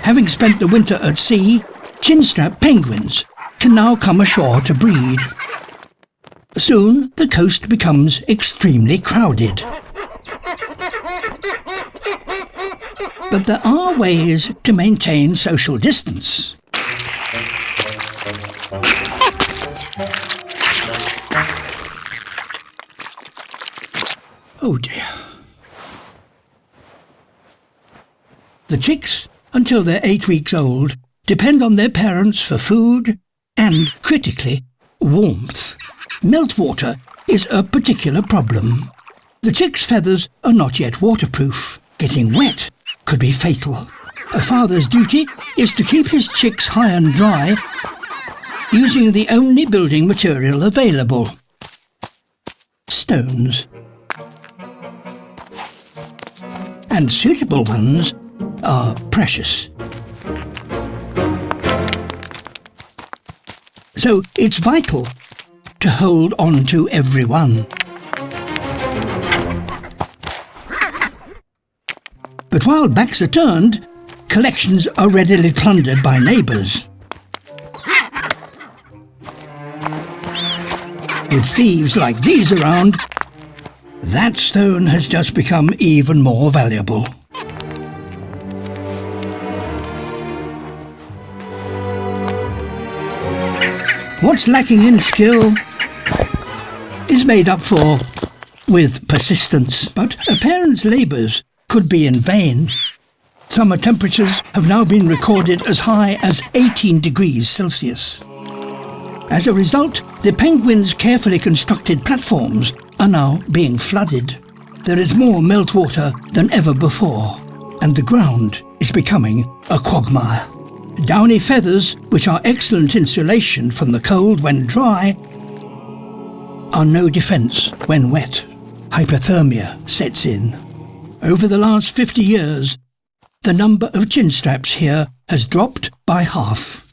Having spent the winter at sea, chinstrap penguins can now come ashore to breed. Soon the coast becomes extremely crowded. But there are ways to maintain social distance. Oh dear. The chicks, until they're 8 weeks old, depend on their parents for food and, critically, warmth. Meltwater is a particular problem. The chicks' feathers are not yet waterproof. Getting wet could be fatal. A father's duty is to keep his chicks high and dry using the only building material available: stones. And suitable ones are precious. So it's vital to hold on to every one. But while backs are turned, collections are readily plundered by neighbours. With thieves like these around, that stone has just become even more valuable. What's lacking in skill is made up for with persistence, but a parent's labours could be in vain. Summer temperatures have now been recorded as high as 18 degrees Celsius. As a result, the penguins' carefully constructed platforms are now being flooded. There is more meltwater than ever before, and the ground is becoming a quagmire. Downy feathers, which are excellent insulation from the cold when dry, are no defence when wet. Hypothermia sets in. Over the last 50 years, the number of chinstraps here has dropped by half.